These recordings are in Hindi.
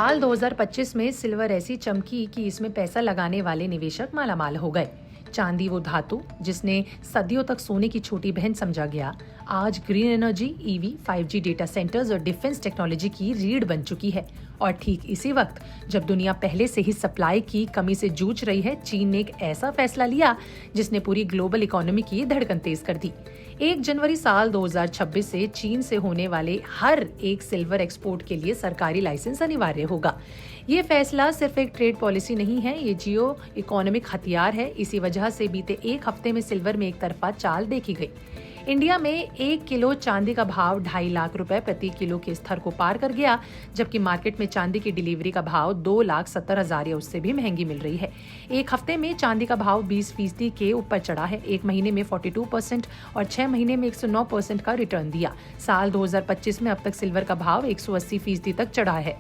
साल 2025 में सिल्वर ऐसी चमकी कि इसमें पैसा लगाने वाले निवेशक मालामाल हो गए। चांदी वो धातु जिसने सदियों तक सोने की छोटी बहन समझा गया, आज green energy, EV, 5G data centres और डिफेंस टेक्नोलॉजी की रीढ़ बन चुकी है। और ठीक इसी वक्त जब दुनिया पहले से ही सप्लाई की कमी से जूझ रही है, चीन ने एक ऐसा फैसला लिया जिसने पूरी ग्लोबल इकोनॉमी की धड़कन तेज कर दी। 1 जनवरी साल 2026 से चीन से होने वाले हर एक सिल्वर एक्सपोर्ट के लिए सरकारी लाइसेंस अनिवार्य होगा। ये फैसला सिर्फ एक ट्रेड पॉलिसी नहीं है, ये जियो इकोनॉमिक हथियार है। इसी वजह से बीते एक हफ्ते में सिल्वर में एक तरफा चाल देखी गई। इंडिया में 1 किलो चांदी का भाव 2.5 लाख रुपए प्रति किलो के स्तर को पार कर गया, जबकि मार्केट में चांदी की डिलीवरी का भाव 2,70,000 या उससे भी महंगी मिल रही है। एक हफ्ते में चांदी का भाव 20% के ऊपर चढ़ा है। एक महीने में 42% और 6 महीने में 109% का रिटर्न दिया। साल 2025 में अब तक सिल्वर का भाव 180% तक चढ़ा है।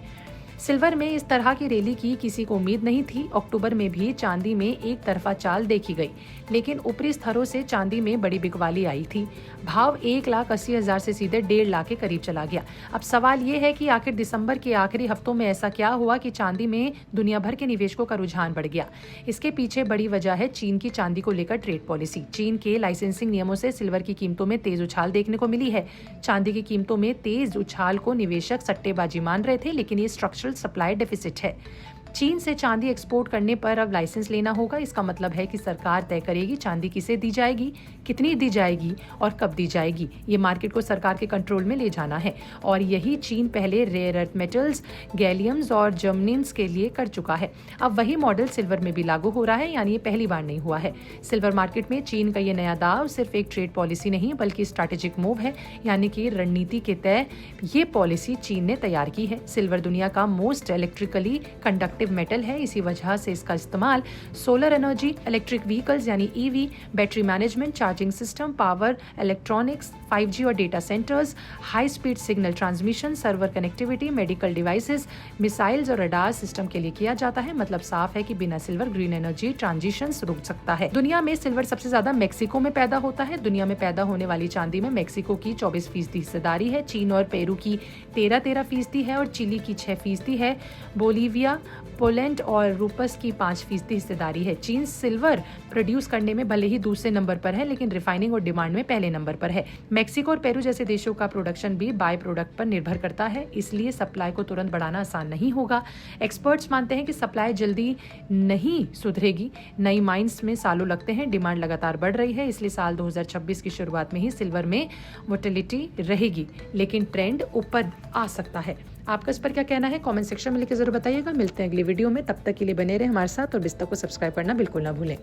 सिल्वर में इस तरह की रैली की किसी को उम्मीद नहीं थी। अक्टूबर में भी चांदी में एक तरफा चाल देखी गई, लेकिन ऊपरी स्तरों से चांदी में बड़ी बिकवाली आई थी। भाव 1,80,000 से सीधे 1.5 लाख के करीब चला गया। अब सवाल ये है कि आखिर दिसंबर के आखिरी हफ्तों में ऐसा क्या हुआ कि चांदी में दुनिया भर के निवेशकों का रुझान बढ़ गया। इसके पीछे बड़ी वजह है चीन की चांदी को लेकर ट्रेड पॉलिसी। चीन के लाइसेंसिंग नियमों से सिल्वर की कीमतों में तेज उछाल देखने को मिली है। चांदी की कीमतों में तेज उछाल को निवेशक सट्टेबाजी मान रहे थे, लेकिन ये स्ट्रक्चरल सप्लाई डेफिसिट है। चीन से चांदी एक्सपोर्ट करने पर अब लाइसेंस लेना होगा। इसका मतलब है कि सरकार तय करेगी चांदी किसे दी जाएगी, कितनी दी जाएगी और कब दी जाएगी। ये मार्केट को सरकार के कंट्रोल में ले जाना है, और यही चीन पहले रेयर अर्थ मेटल्स, गैलियम्स और जर्मनियम्स के लिए कर चुका है। अब वही मॉडल सिल्वर में भी लागू हो रहा है, यानी ये पहली बार नहीं हुआ है। सिल्वर मार्केट में चीन का ये नया दाव सिर्फ एक ट्रेड पॉलिसी नहीं बल्कि स्ट्रैटेजिक मूव है, यानी कि रणनीति के तय ये पॉलिसी चीन ने तैयार की है। सिल्वर दुनिया का मोस्ट इलेक्ट्रिकली कंडक्टिव मेटल है। इसी वजह से इसका इस्तेमाल सोलर एनर्जी, इलेक्ट्रिक व्हीकल्स यानी EV, battery management, charging system, power electronics, 5G और data centres, high speed signal transmission, server connectivity, medical devices, missiles और रडार सिस्टम के लिए किया जाता है। मतलब साफ है कि बिना सिल्वर ग्रीन एनर्जी ट्रांजिशन रुक सकता है। दुनिया में सिल्वर सबसे ज्यादा मेक्सिको में पैदा होता है। दुनिया में पैदा होने वाली चांदी में मेक्सिको की 24% हिस्सेदारी है। चीन और पेरू की 13% है और चिली की 6% है। बोलीविया, पोलैंड और रूपस की 5% हिस्सेदारी है। चीन सिल्वर प्रोड्यूस करने में भले ही दूसरे नंबर पर है, लेकिन रिफाइनिंग और डिमांड में पहले नंबर पर है। मेक्सिको और पेरू जैसे देशों का प्रोडक्शन भी बाय प्रोडक्ट पर निर्भर करता है, इसलिए सप्लाई को तुरंत बढ़ाना आसान नहीं होगा। एक्सपर्ट्स मानते हैं कि सप्लाई जल्दी नहीं सुधरेगी। नई माइंस में सालों लगते हैं। डिमांड लगातार बढ़ रही है, इसलिए साल 2026 की शुरुआत में ही सिल्वर में वोलेटिलिटी रहेगी, लेकिन ट्रेंड ऊपर आ सकता है। आपका इस पर क्या कहना है, कमेंट सेक्शन में लिखकर जरूर बताइएगा। मिलते हैं अगली वीडियो में, तब तक के लिए बने रहे हमारे साथ और विस्ता को सब्सक्राइब करना बिल्कुल ना भूलें।